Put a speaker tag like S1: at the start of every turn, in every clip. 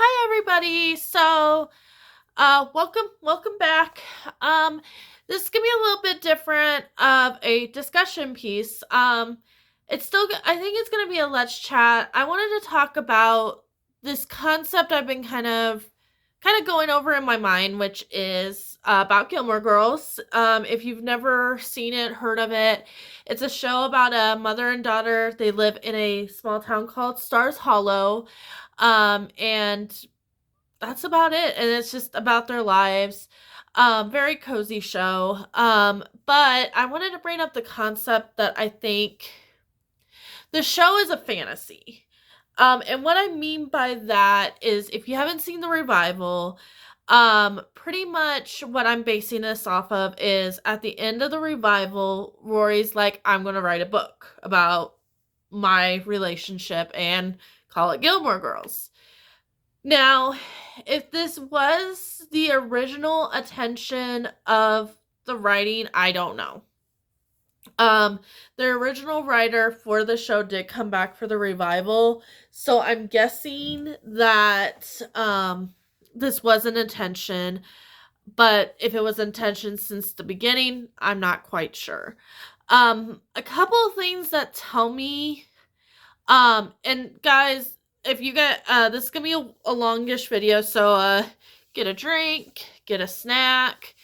S1: Hi everybody. Welcome back. This is gonna be a little bit different of a discussion piece. I think it's gonna be a let's chat. I wanted to talk about this concept I've been kind of going over in my mind, which is about Gilmore Girls. If you've never seen it, heard of it, it's a show about a mother and daughter. They live in a small town called Stars Hollow. And that's about it. And it's just about their lives. Very cozy show. But I wanted to bring up the concept that I think the show is a fantasy. And what I mean by that is if you haven't seen the revival, pretty much what I'm basing this off of is at the end of the revival, Rory's like, I'm gonna write a book about my relationship and call it Gilmore Girls. Now, if this was the original intention of the writing, I don't know. The original writer for the show did come back for the revival, so I'm guessing that this was an intention, but if it was intention since the beginning, I'm not quite sure. A couple of things that tell me, and guys, if you get this is gonna be a longish video, so get a drink, get a snack.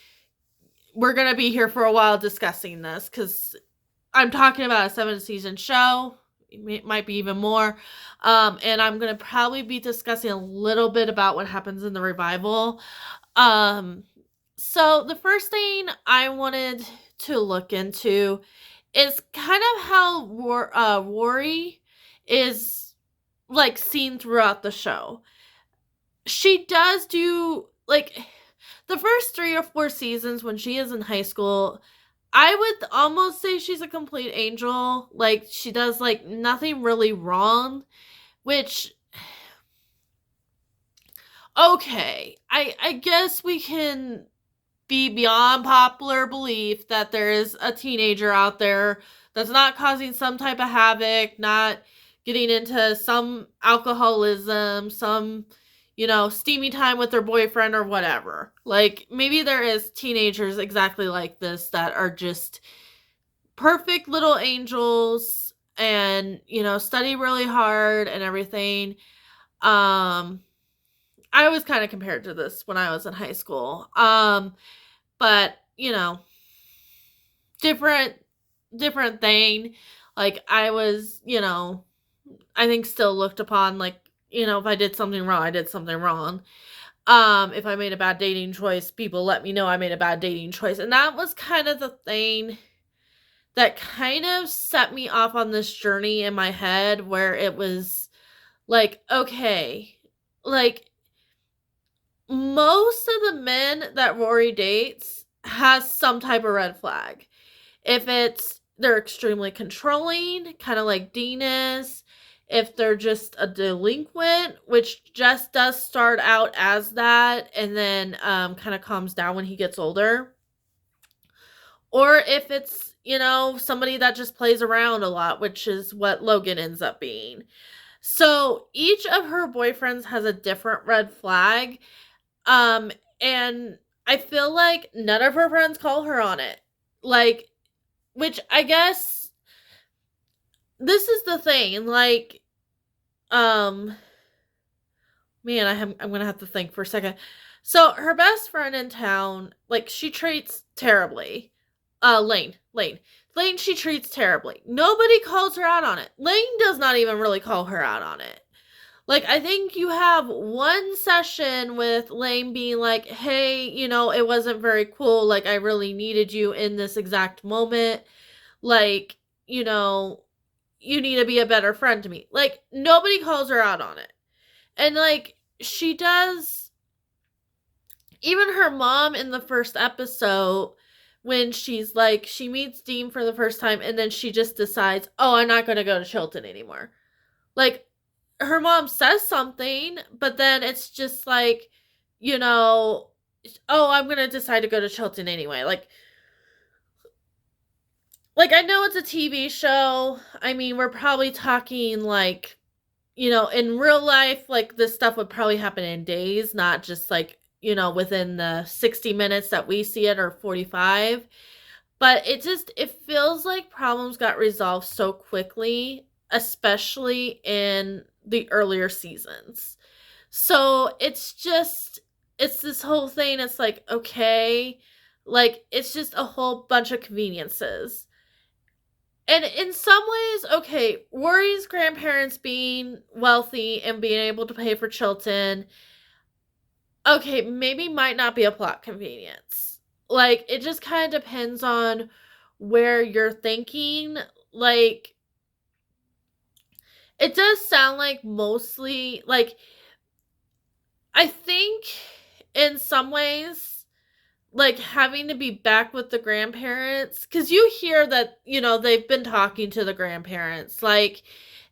S1: We're gonna be here for a while discussing this because I'm talking about a 7-season show. It might be even more. And I'm gonna probably be discussing a little bit about what happens in the revival. So the first thing I wanted to look into is kind of how Rory is like seen throughout the show. She does do like the first 3 or 4 seasons when she is in high school. I would almost say she's a complete angel. Like she does like nothing really wrong, which okay, I guess we can be beyond popular belief that there is a teenager out there that's not causing some type of havoc, not getting into some alcoholism, some, steamy time with their boyfriend or whatever. Like, maybe there is teenagers exactly like this that are just perfect little angels and, study really hard and everything. I was kind of compared to this when I was in high school. But, different thing. Like I was, I think still looked upon like, if I did something wrong, I did something wrong. If I made a bad dating choice, people let me know I made a bad dating choice. And that was kind of the thing that kind of set me off on this journey in my head where it was like, okay, like most of the men that Rory dates has some type of red flag. If it's they're extremely controlling, kind of like Dean is, if they're just a delinquent, which Jess does start out as that and then kind of calms down when he gets older, or if it's, somebody that just plays around a lot, which is what Logan ends up being. So each of her boyfriends has a different red flag. And I feel like none of her friends call her on it. Like, which I guess this is the thing. Like, man, I'm gonna have to think for a second. So her best friend in town, like, she treats terribly. Lane, she treats terribly. Nobody calls her out on it. Lane does not even really call her out on it. Like, I think you have one session with Lane being like, hey, it wasn't very cool. Like, I really needed you in this exact moment. Like, you need to be a better friend to me. Like, nobody calls her out on it. And, like, she does. Even her mom in the first episode, when she's like, she meets Dean for the first time, and then she just decides, oh, I'm not going to go to Chilton anymore. Like, her mom says something, but then it's just like, oh, I'm going to decide to go to Chilton anyway. Like, I know it's a TV show. I mean, we're probably talking like, in real life, like, this stuff would probably happen in days, not just, like, within the 60 minutes that we see it, or 45. But it feels like problems got resolved so quickly, especially in the earlier seasons. So it's this whole thing. It's like, okay, like, it's just a whole bunch of conveniences. And in some ways, okay, Rory's grandparents being wealthy and being able to pay for Chilton, okay, maybe might not be a plot convenience. Like, it just kind of depends on where you're thinking. Like, it does sound like mostly, like, I think in some ways, like, having to be back with the grandparents, because you hear that, they've been talking to the grandparents. Like,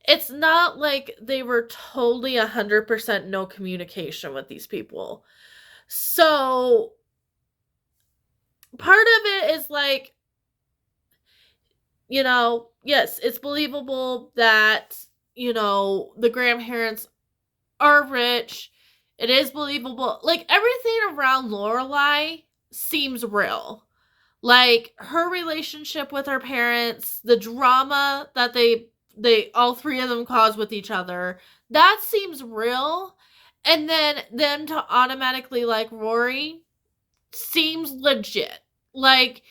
S1: it's not like they were totally 100% no communication with these people. So part of it is like, yes, it's believable that, the grandparents are rich. It is believable. Like, everything around Lorelai seems real. Like, her relationship with her parents, the drama that they all three of them cause with each other, that seems real. And then them to automatically like Rory seems legit. Like,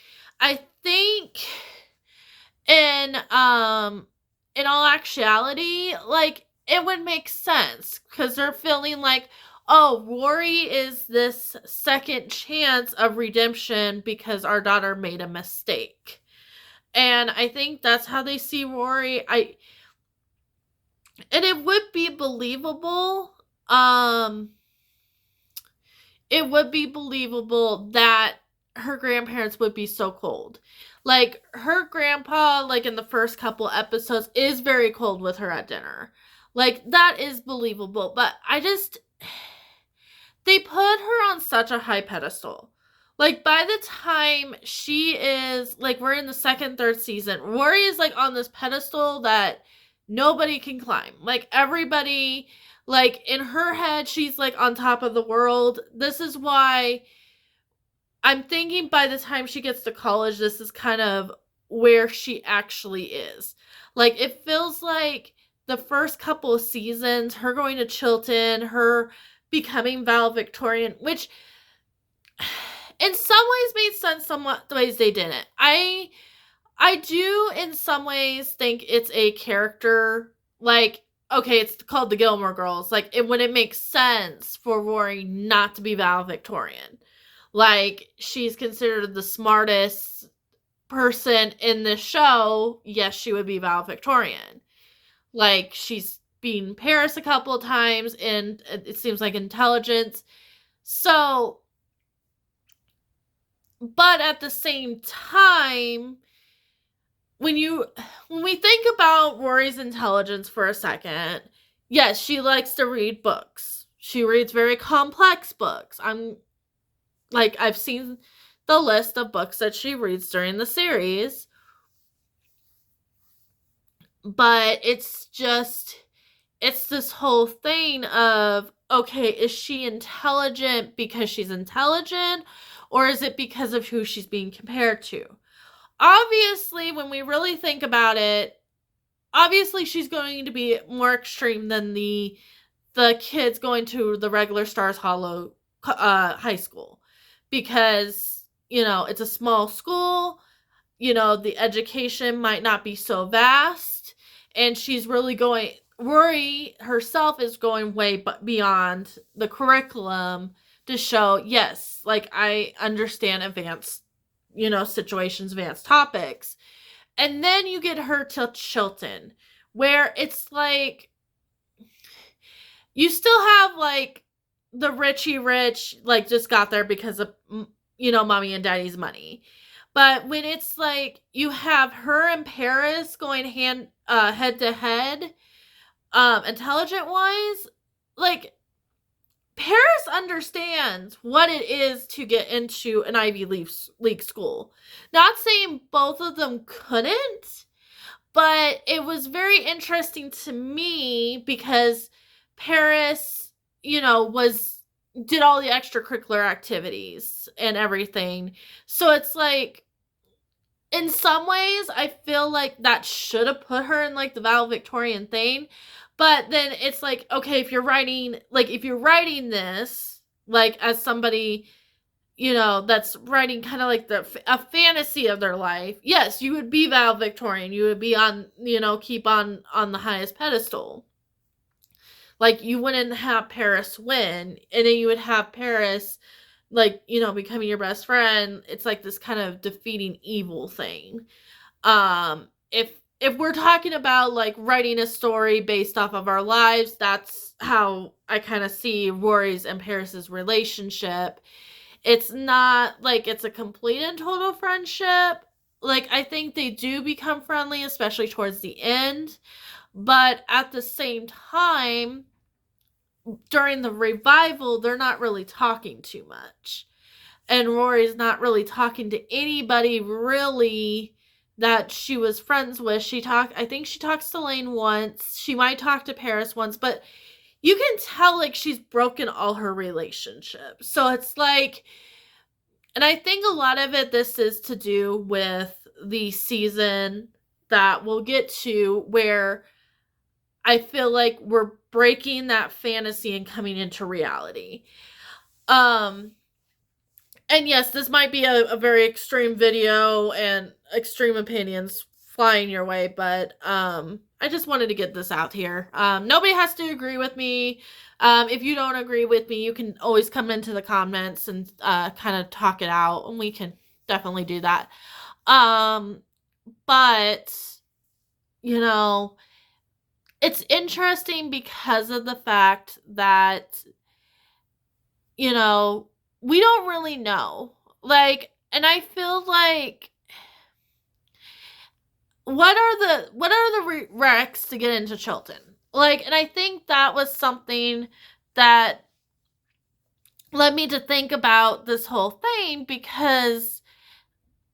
S1: I think in all actuality, like, it would make sense, because they're feeling like, oh, Rory is this second chance of redemption because our daughter made a mistake. And I think that's how they see Rory. And it would be believable. It would be believable that her grandparents would be so cold. Like, her grandpa, like, in the first couple episodes, is very cold with her at dinner. Like, that is believable. But they put her on such a high pedestal. Like, by the time she is, like, we're in the second, third season, Rory is, like, on this pedestal that nobody can climb. Like, everybody, like, in her head, she's, like, on top of the world. This is why I'm thinking by the time she gets to college, this is kind of where she actually is. Like, it feels like the first couple of seasons, her going to Chilton, her becoming valedictorian, which in some ways made sense, some ways they didn't. I do in some ways think it's a character, like, okay, it's called the Gilmore Girls. Like, it wouldn't make sense for Rory not to be valedictorian. Like, she's considered the smartest person in the show. Yes, she would be valedictorian. Like, she's been Paris a couple of times, and it seems like intelligence. So, but at the same time, when we think about Rory's intelligence for a second, yes, she likes to read books. She reads very complex books. I've seen the list of books that she reads during the series. But it's this whole thing of, okay, is she intelligent because she's intelligent, or is it because of who she's being compared to? Obviously, when we really think about it, obviously she's going to be more extreme than the kids going to the regular Stars Hollow high school, because, it's a small school, the education might not be so vast, and Rory herself is going way beyond the curriculum to show, yes, like, I understand advanced, situations, advanced topics. And then you get her to Chilton, where it's like, you still have, like, the Richie Rich, like, just got there because of, mommy and daddy's money. But when it's like, you have her and Paris going head to head, intelligent wise, like, Paris understands what it is to get into an Ivy League school. Not saying both of them couldn't, But it was very interesting to me because Paris, did all the extracurricular activities and everything. So it's like, in some ways, I feel like that should have put her in like the valedictorian thing. But then it's like, okay, if you're writing this, like, as somebody, that's writing kind of like a fantasy of their life, yes, you would be valedictorian. You would be on, keep on the highest pedestal. Like, you wouldn't have Paris win, and then you would have Paris, like, becoming your best friend. It's like this kind of defeating evil thing. If we're talking about like writing a story based off of our lives, that's how I kind of see Rory's and Paris's relationship. It's not like it's a complete and total friendship. Like, I think they do become friendly, especially towards the end. But at the same time, during the revival, they're not really talking too much. And Rory's not really talking to anybody really that she was friends with. I think she talks to Lane once. She might talk to Paris once, but you can tell like she's broken all her relationships. So it's like, and I think a lot of this is to do with the season that we'll get to, where I feel like we're breaking that fantasy and coming into reality. And yes, this might be a very extreme video and extreme opinions flying your way, but I just wanted to get this out here. Nobody has to agree with me. If you don't agree with me, you can always come into the comments and kind of talk it out, and we can definitely do that. But, it's interesting because of the fact that, we don't really know. Like, and I feel like, what are the recs to get into Chilton? Like, and I think that was something that led me to think about this whole thing, because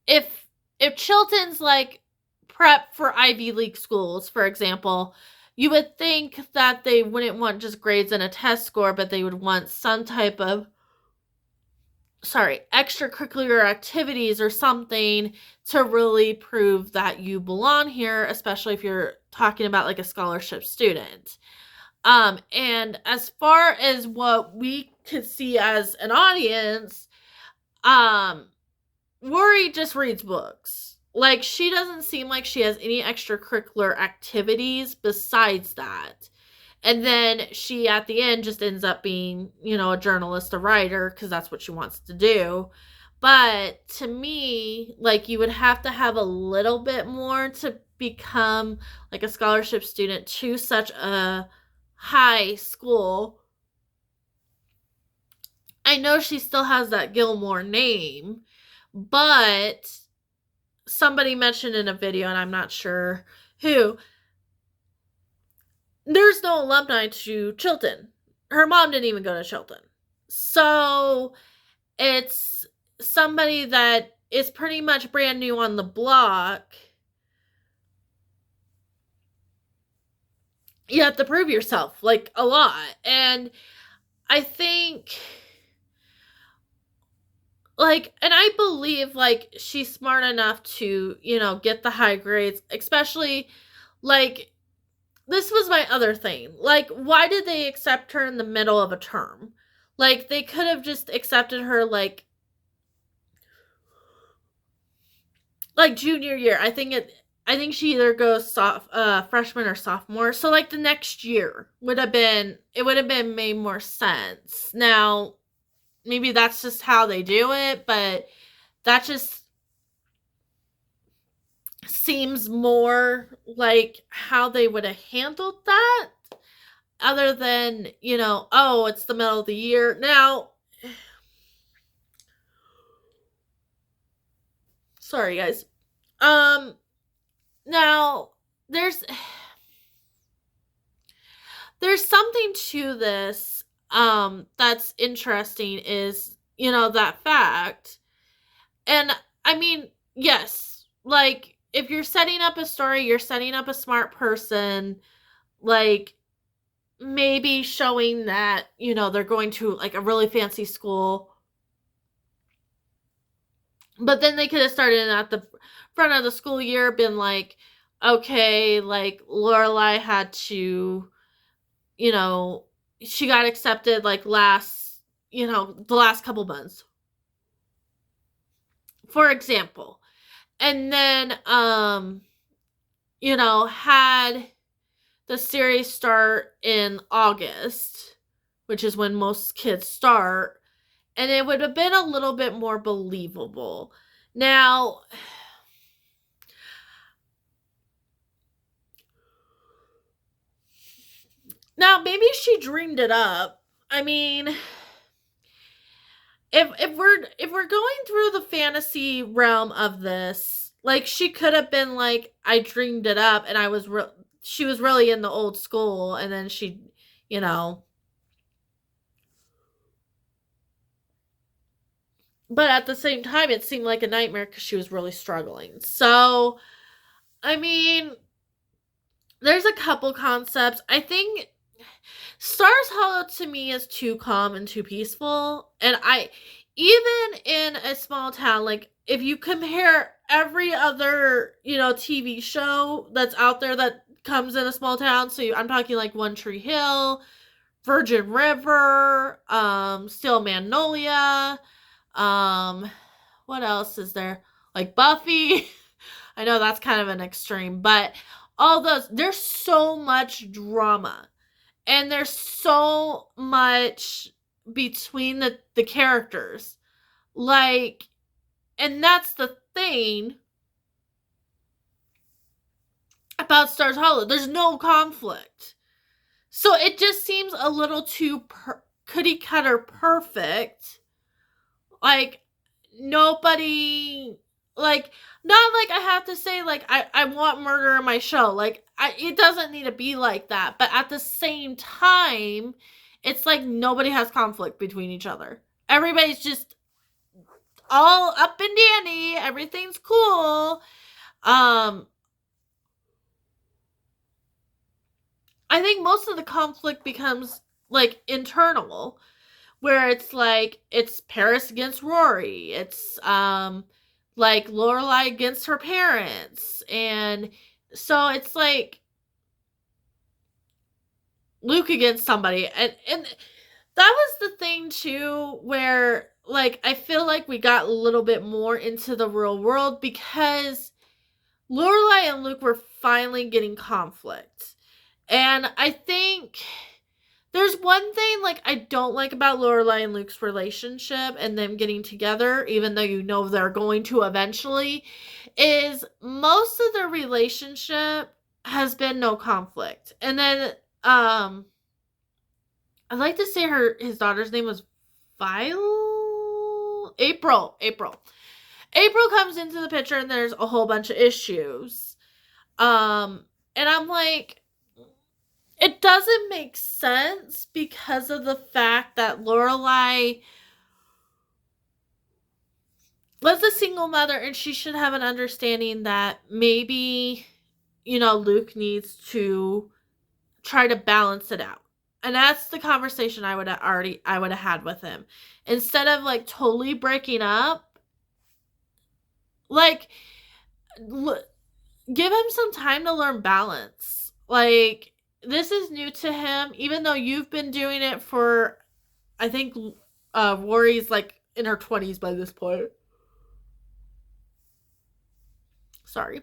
S1: if Chilton's like prep for Ivy League schools, for example, you would think that they wouldn't want just grades and a test score, but they would want some type of extracurricular activities or something to really prove that you belong here, especially if you're talking about like a scholarship student. And as far as what we could see as an audience, Rory just reads books. Like, she doesn't seem like she has any extracurricular activities besides that. And then she, at the end, just ends up being, a journalist, a writer, because that's what she wants to do. But to me, like, you would have to have a little bit more to become, like, a scholarship student to such a high school. I know she still has that Gilmore name, but somebody mentioned in a video, and I'm not sure who, there's no alumni to Chilton. Her mom didn't even go to Chilton. So it's somebody that is pretty much brand new on the block. You have to prove yourself, like, a lot. And I think, like, and I believe, like, she's smart enough to, get the high grades, especially, like, this was my other thing. Like, why did they accept her in the middle of a term? Like, they could have just accepted her, like junior year. I think she either goes freshman or sophomore. So, like, the next year would have been made more sense. Now, maybe that's just how they do it, but that just seems more like how they would have handled that, other than, it's the middle of the year. Now, sorry guys. Now, there's something to this that's interesting, is, that fact. And I mean, yes, like, if you're setting up a story, you're setting up a smart person, like, maybe showing that, they're going to, like, a really fancy school. But then they could have started at the front of the school year, been like, okay, like, Lorelai had to, she got accepted, like, the last couple months, for example. And then, had the series start in August, which is when most kids start, and it would have been a little bit more believable. Now maybe she dreamed it up. I mean, if we're going through the fantasy realm of this, like, she could have been like, I dreamed it up, and she was really in the old school, and then she, but at the same time, it seemed like a nightmare because she was really struggling. So, I mean, there's a couple concepts. I think Stars Hollow to me is too calm and too peaceful. And even in a small town, like, if you compare every other, TV show that's out there that comes in a small town, so I'm talking like One Tree Hill, Virgin River, Steel Magnolia, what else is there? Like Buffy. I know that's kind of an extreme, but all those, there's so much drama. And there's so much between the characters. Like, and that's the thing about Stars Hollow. There's no conflict. So it just seems a little too cookie cutter perfect. Like, nobody, like, not like I have to say, like, I want murder in my show. Like, it doesn't need to be like that. But at the same time, it's like nobody has conflict between each other. Everybody's just all up and dandy. Everything's cool. I think most of the conflict becomes, like, internal, where it's like, it's Paris against Rory. It's, like, Lorelai against her parents. And so it's like Luke against somebody. And that was the thing, too, where, like, I feel like we got a little bit more into the real world because Lorelai and Luke were finally getting conflict. And I think there's one thing, like, I don't like about Lorelai and Luke's relationship and them getting together, even though they're going to eventually, is most of their relationship has been no conflict. And then, I'd like to say his daughter's name was April. April comes into the picture and there's a whole bunch of issues. And I'm like, it doesn't make sense because of the fact that Lorelai was a single mother and she should have an understanding that maybe, Luke needs to try to balance it out. And that's the conversation I would have had with him. Instead of, like, totally breaking up, like, give him some time to learn balance. Like, this is new to him, even though you've been doing it for, I think, Rory's, like, in her 20s by this point. Sorry.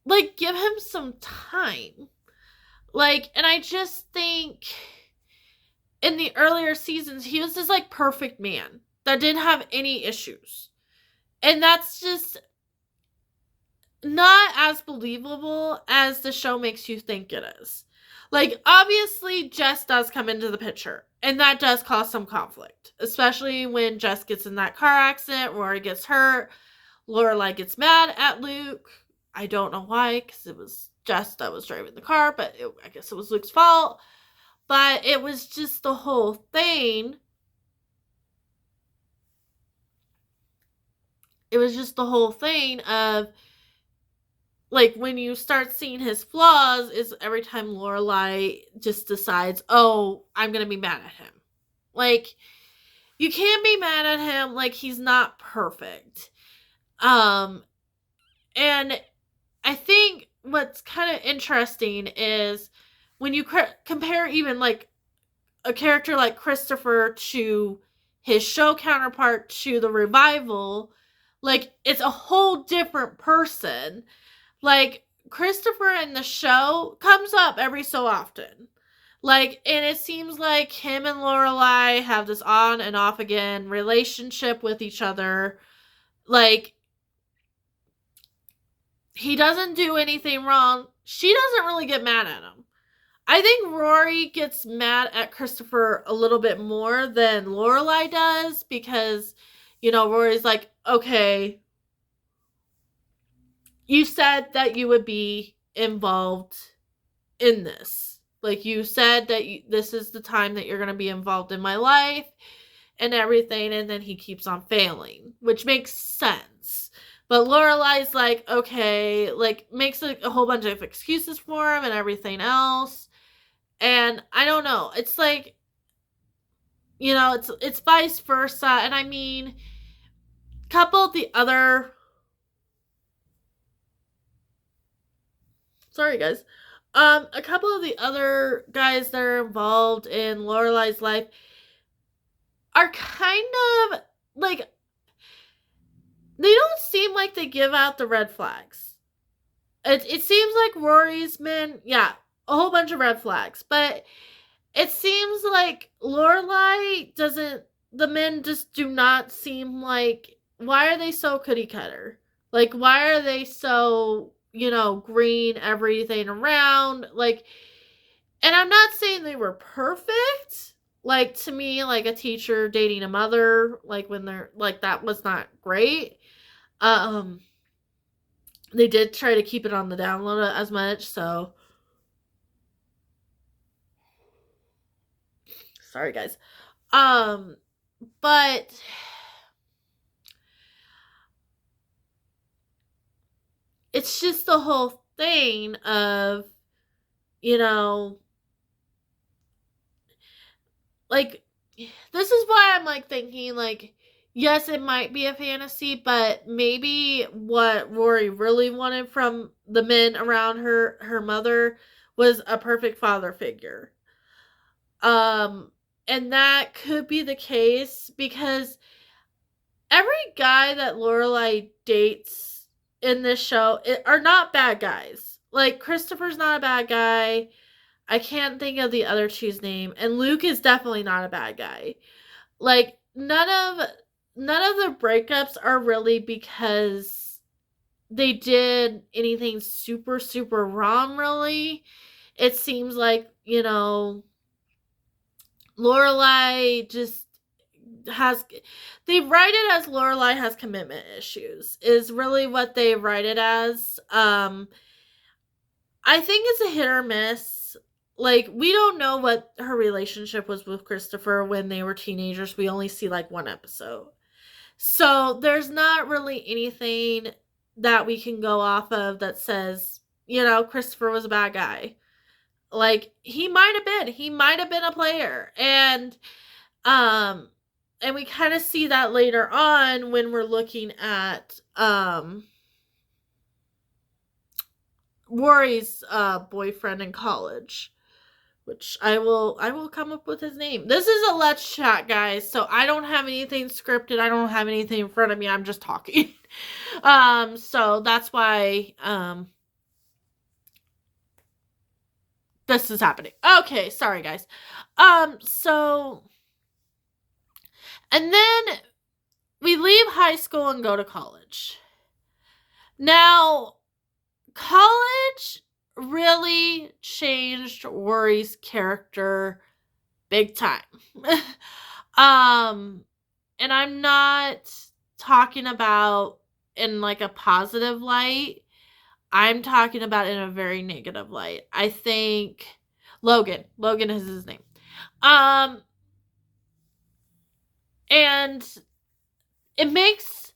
S1: Like, give him some time. Like, and I just think in the earlier seasons, he was this, like, perfect man that didn't have any issues. And that's just not as believable as the show makes you think it is. Like, obviously, Jess does come into the picture, and that does cause some conflict, especially when Jess gets in that car accident, Rory gets hurt, Lorelai gets mad at Luke. I don't know why, because it was Jess that was driving the car, but I guess it was Luke's fault. But it was just the whole thing. it was just the whole thing of, like, when you start seeing his flaws is every time Lorelai just decides, oh, I'm gonna be mad at him. Like, you can't be mad at him, like, he's not perfect. And I think what's kind of interesting is when you compare even, like, a character like Christopher to his show counterpart to the revival, like, it's a whole different person. Like, Christopher in the show comes up every so often. Like, and it seems like him and Lorelai have this on and off again relationship with each other. Like, he doesn't do anything wrong. She doesn't really get mad at him. I think Rory gets mad at Christopher a little bit more than Lorelai does because, Rory's like, okay, you said that you would be involved in this. Like, you said that this is the time that you're going to be involved in my life and everything, and then he keeps on failing, which makes sense. But Lorelai's like, okay, like, makes a whole bunch of excuses for him and everything else. And I don't know. It's like, it's vice versa. And I mean, couple of the other... Sorry, guys. A couple of the other guys that are involved in Lorelai's life are kind of, like, they don't seem like they give out the red flags. It seems like Rorys Men, yeah, a whole bunch of red flags. But it seems like Lorelai doesn't, the men just do not seem like, why are they so cookie cutter? Like, why are they so, green everything around? Like, and I'm not saying they were perfect. Like, to me, like, a teacher dating a mother, like, when they're, like, that was not great. They did try to keep it on the download as much, so. Sorry, guys. But it's just the whole thing of, like, this is why I'm, like, thinking, like, yes, it might be a fantasy, but maybe what Rory really wanted from the men around her mother was a perfect father figure. And that could be the case because every guy that Lorelai dates in this show are not bad guys. Like, Christopher's not a bad guy. I can't think of the other two's name. And Luke is definitely not a bad guy. Like, none of the breakups are really because they did anything super, super wrong, really. It seems like, Lorelai just has, they write it as Lorelai has commitment issues is really what they write it as. I think it's a hit or miss. Like, we don't know what her relationship was with Christopher when they were teenagers. We only see, like, one episode. So there's not really anything that we can go off of that says, Christopher was a bad guy. Like, he might have been a player. And we kind of see that later on when we're looking at Rory's boyfriend in college, which I will come up with his name. This is a Let's Chat, guys, so I don't have anything scripted. I don't have anything in front of me. I'm just talking. So that's why this is happening. Okay, sorry, guys. So, and then we leave high school and go to college. Now, college really changed Rory's character big time. And I'm not talking about in, like, a positive light. I'm talking about in a very negative light. I think Logan is his name. And it makes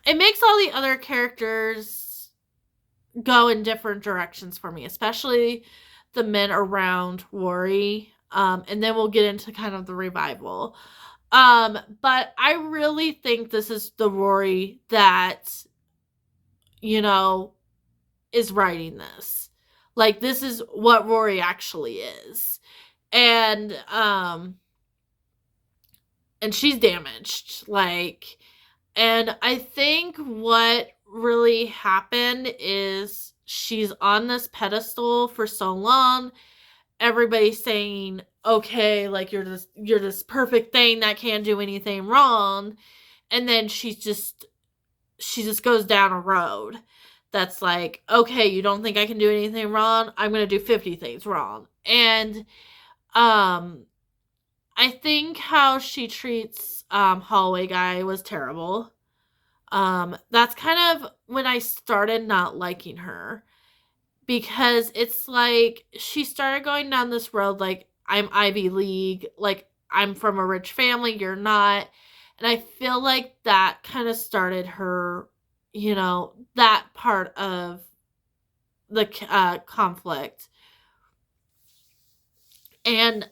S1: it makes all the other characters go in different directions for me, especially the men around Rory. And then we'll get into kind of the revival. But I really think this is the Rory that, you know, is writing this. Like, this is what Rory actually is. And she's damaged. Like, and I think what really happened is she's on this pedestal for so long. Everybody's saying, okay, like you're this perfect thing that can't do anything wrong. And then she just goes down a road that's like, okay, you don't think I can do anything wrong? I'm gonna do 50 things wrong. And I think how she treats hallway guy was terrible. That's kind of when I started not liking her, because it's like she started going down this road like, I'm Ivy League, like I'm from a rich family, you're not. And I feel like that kind of started her, that part of the conflict. And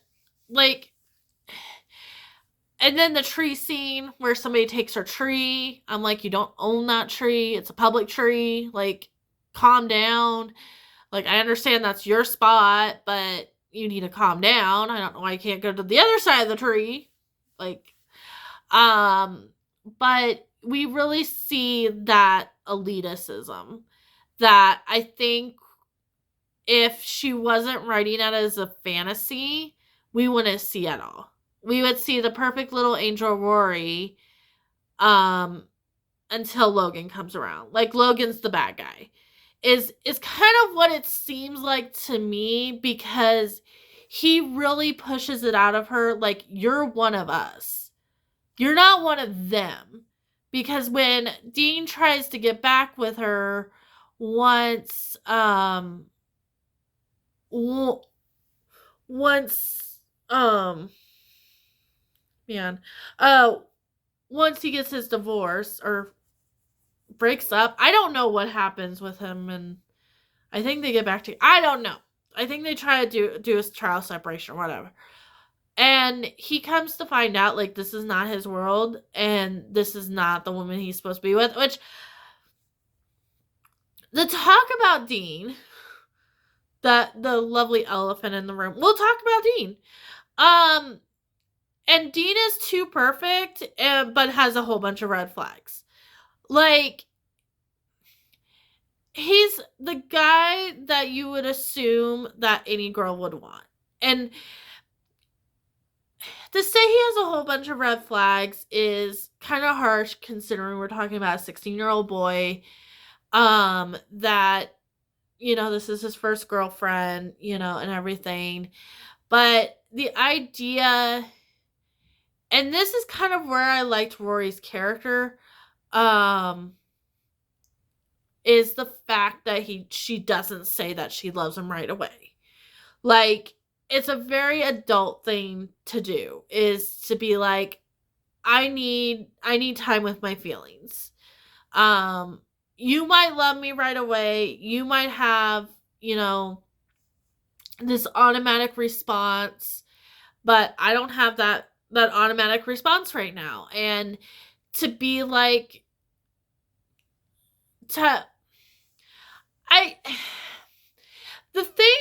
S1: like, and then the tree scene where somebody takes her tree. I'm like, you don't own that tree. It's a public tree. Like, calm down. Like, I understand that's your spot, but you need to calm down. I don't know why you can't go to the other side of the tree. Like, but we really see that elitism that I think if she wasn't writing it as a fantasy, we wouldn't see at all. We would see the perfect little angel Rory until Logan comes around. Like, Logan's the bad guy. Is kind of what it seems like to me, because he really pushes it out of her like, you're one of us. You're not one of them. Because when Dean tries to get back with her once once he gets his divorce or breaks up, I don't know what happens with him, and I think they get back to, I don't know. I think they try to do a trial separation or whatever. And he comes to find out, like, this is not his world, and this is not the woman he's supposed to be with, which, the talk about Dean, the lovely elephant in the room, we'll talk about Dean. And Dean is too perfect, but has a whole bunch of red flags. Like, he's the guy that you would assume that any girl would want. And to say he has a whole bunch of red flags is kind of harsh, considering we're talking about a 16-year-old boy that, this is his first girlfriend, and everything. But the idea, and this is kind of where I liked Rory's character, is the fact that she doesn't say that she loves him right away. Like, it's a very adult thing to do, is to be like, I need time with my feelings. You might love me right away. You might have, this automatic response, but I don't have that automatic response right now. And to be like, the thing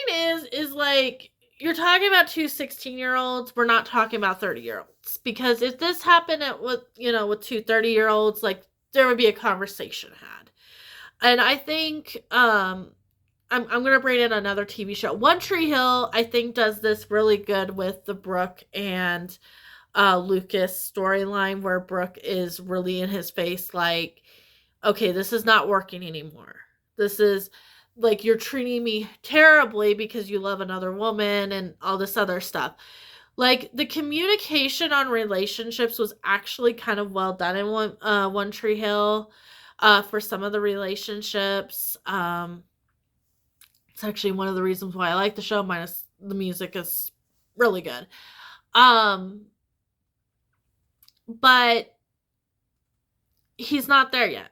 S1: is like, you're talking about two 16-year-olds. We're not talking about 30-year-olds. Because if this happened with two 30-year-olds, like, there would be a conversation had. And I think, I'm going to bring in another TV show. One Tree Hill, I think, does this really good with the Brooke and Lucas storyline, where Brooke is really in his face like, okay, this is not working anymore. This is, like, you're treating me terribly because you love another woman and all this other stuff. Like, the communication on relationships was actually kind of well done in One Tree Hill for some of the relationships. It's actually one of the reasons why I like the show, minus the music is really good. But he's not there yet.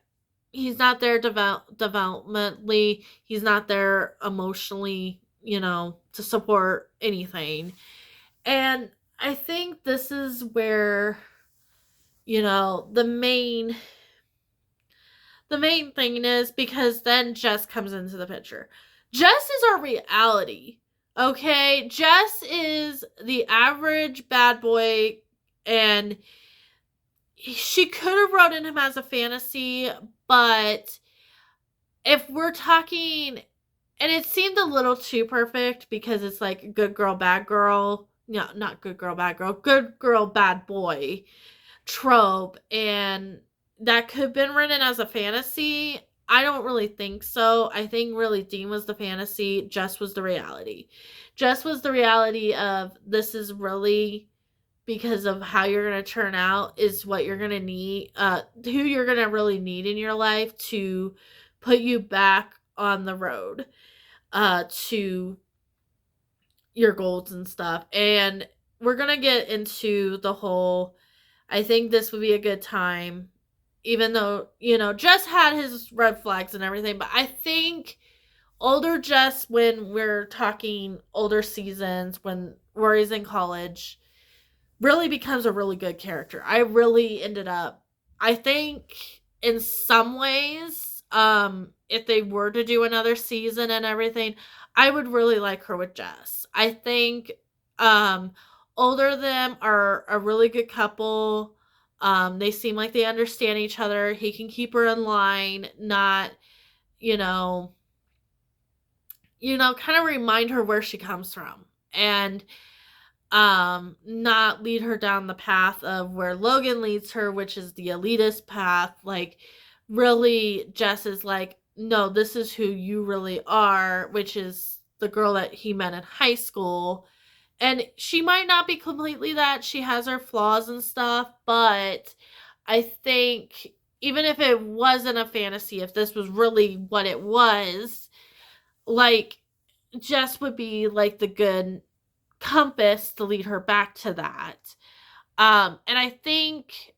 S1: He's not there developmentally. He's not there emotionally, to support anything. And I think this is where, the main thing is, because then Jess comes into the picture. Jess is our reality. Okay? Jess is the average bad boy, and she could have written him as a fantasy, but if we're talking, and it seemed a little too perfect because it's like good girl, bad girl. No, not good girl, bad girl. Good girl, bad boy trope. And that could have been written as a fantasy. I don't really think so. I think really Dean was the fantasy. Jess was the reality. Jess was the reality of this is really because of how you're going to turn out is what you're going to need, who you're going to really need in your life to put you back on the road to your goals and stuff. And we're going to get into the whole, I think this would be a good time, even though, Jess had his red flags and everything, but I think older Jess, when we're talking older seasons, when Rory's in college, really becomes a really good character. I really ended up, I think in some ways, if they were to do another season and everything, I would really like her with Jess. I think older them are a really good couple. They seem like they understand each other. He can keep her in line, not, kind of remind her where she comes from. And not lead her down the path of where Logan leads her, which is the elitist path. Like, really, Jess is like, no, this is who you really are, which is the girl that he met in high school. And she might not be completely that. She has her flaws and stuff, but I think even if it wasn't a fantasy, if this was really what it was, like, Jess would be like the good compass to lead her back to that. And I think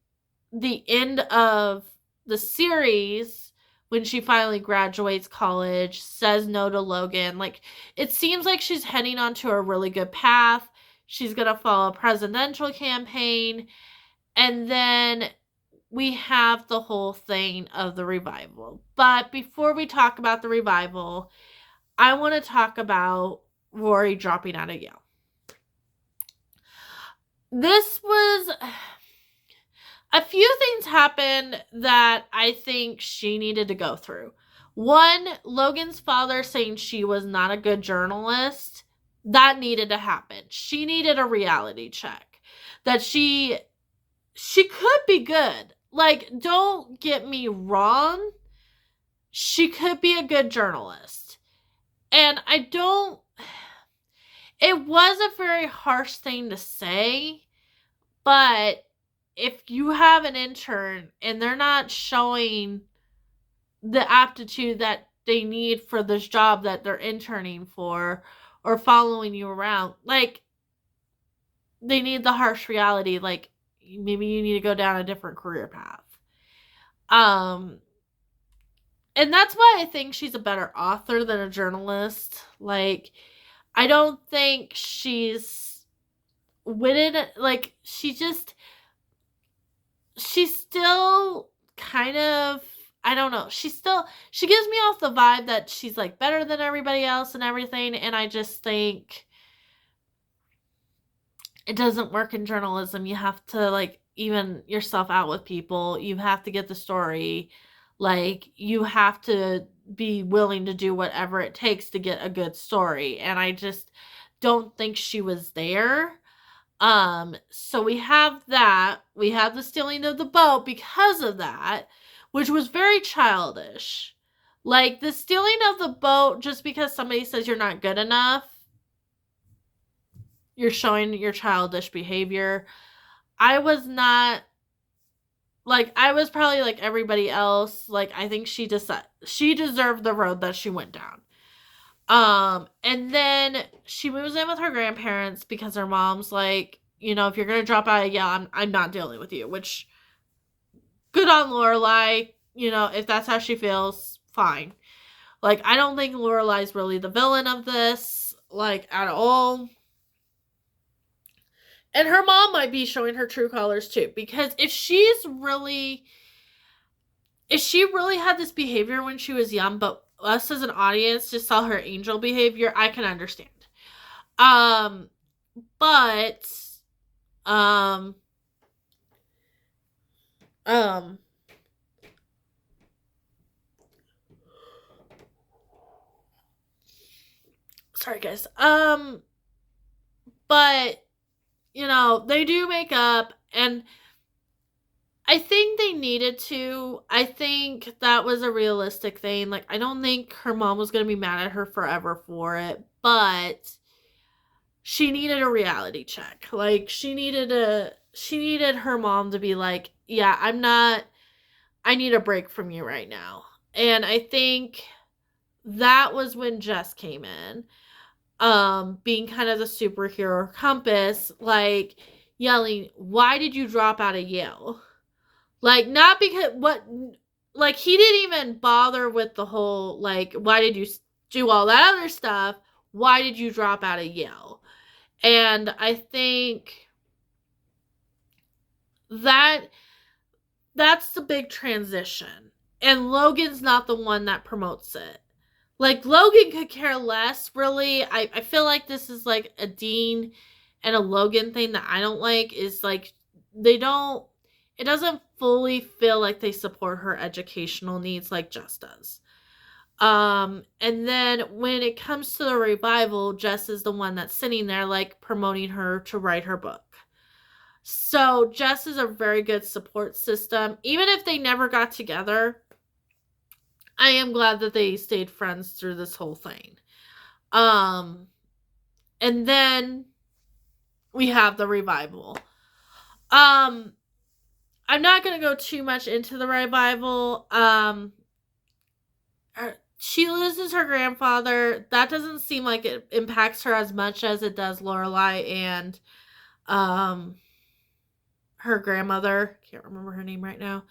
S1: the end of the series, when she finally graduates college, says no to Logan, like, it seems like she's heading onto a really good path. She's going to follow a presidential campaign. And then we have the whole thing of the revival. But before we talk about the revival, I want to talk about Rory dropping out of Yale. This was, a few things happened that I think she needed to go through. One, Logan's father saying she was not a good journalist. That needed to happen. She needed a reality check. That she could be good. Like, don't get me wrong. She could be a good journalist. And it was a very harsh thing to say, but if you have an intern and they're not showing the aptitude that they need for this job that they're interning for or following you around, like, they need the harsh reality, like, maybe you need to go down a different career path. And that's why I think she's a better author than a journalist. Like, I don't think she's witted, like, she's still kind of, I don't know, she gives me off the vibe that she's like better than everybody else and everything, and I just think it doesn't work in journalism. You have to, like, even yourself out with people. You have to get the story. Like, you have to be willing to do whatever it takes to get a good story, and I just don't think she was there. So we have that. We have the stealing of the boat because of that, which was very childish. Like, the stealing of the boat, just because somebody says you're not good enough, you're showing your childish behavior. I was not, like, I was probably like everybody else. Like, I think she deserved the road that she went down. And then she moves in with her grandparents because her mom's like, if you're going to drop out of Yale, I'm not dealing with you, which, good on Lorelai. You know, if that's how she feels, fine. Like, I don't think Lorelai's really the villain of this, like, at all. And her mom might be showing her true colors too, because if she really had this behavior when she was young, but us as an audience just saw her angel behavior, I can understand. But sorry guys. But you know, they do make up, and I think they needed to. I think that was a realistic thing. Like, I don't think her mom was going to be mad at her forever for it, but she needed a reality check. Like, she needed her mom to be like, yeah, I need a break from you right now. And I think that was when Jess came in, being kind of the superhero compass, like yelling, why did you drop out of Yale? Like, not because like, he didn't even bother with the whole, like, why did you do all that other stuff? Why did you drop out of Yale? And I think that's the big transition. And Logan's not the one that promotes it. Like, Logan could care less, really. I feel like this is, like, a Dean and a Logan thing that I don't like, is, like, it doesn't fully feel like they support her educational needs like Jess does. And then when it comes to the revival, Jess is the one that's sitting there, like, promoting her to write her book. So Jess is a very good support system. Even if they never got together, I am glad that they stayed friends through this whole thing. And then we have the revival. I'm not going to go too much into the revival. She loses her grandfather. That doesn't seem like it impacts her as much as it does Lorelai and her grandmother. Can't remember her name right now.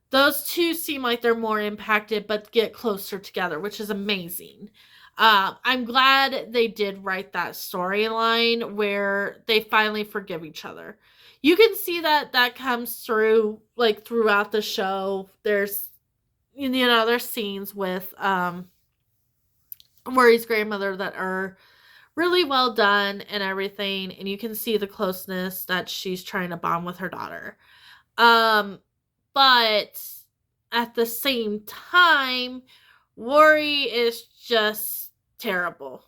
S1: Those two seem like they're more impacted, but get closer together, which is amazing. I'm glad they did write that storyline where they finally forgive each other. You can see that comes through, like, throughout the show. There's, you know, there's scenes with Rory's grandmother that are really well done and everything, and you can see the closeness that she's trying to bond with her daughter. But at the same time, Rory is just terrible.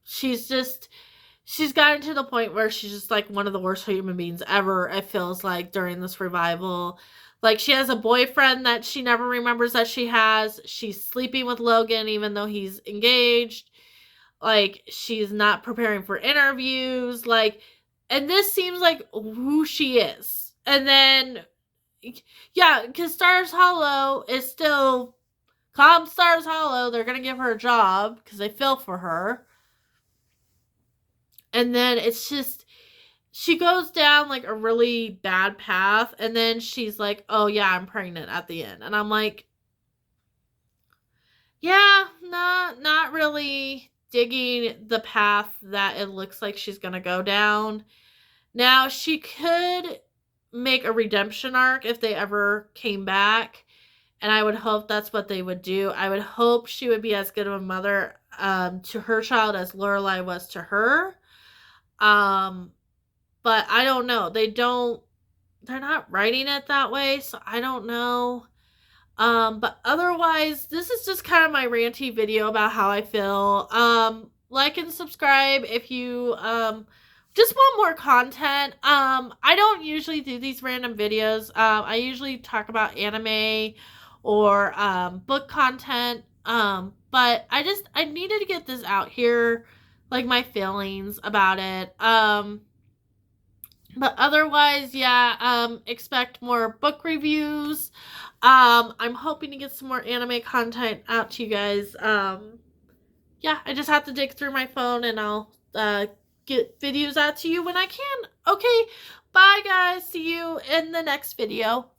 S1: She's gotten to the point where she's just, like, one of the worst human beings ever, it feels like, during this revival. Like, she has a boyfriend that she never remembers that she has. She's sleeping with Logan even though he's engaged. Like, she's not preparing for interviews. Like, and this seems like who she is. And then, yeah, because Stars Hollow is still, calm Stars Hollow. They're going to give her a job because they feel for her. And then it's just, she goes down, like, a really bad path. And then she's like, oh, yeah, I'm pregnant at the end. And I'm like, yeah, not really digging the path that it looks like she's going to go down. Now, she could make a redemption arc if they ever came back, and I would hope that's what they would do. I would hope she would be as good of a mother to her child as Lorelai was to her. But I don't know. They're not writing it that way, so I don't know. But otherwise, this is just kind of my ranty video about how I feel. Like and subscribe if you just want more content. I don't usually do these random videos. I usually talk about anime or book content. But I needed to get this out here, like, my feelings about it. But otherwise, yeah, expect more book reviews. I'm hoping to get some more anime content out to you guys. Yeah, I just have to dig through my phone and I'll get videos out to you when I can. Okay, bye guys. See you in the next video.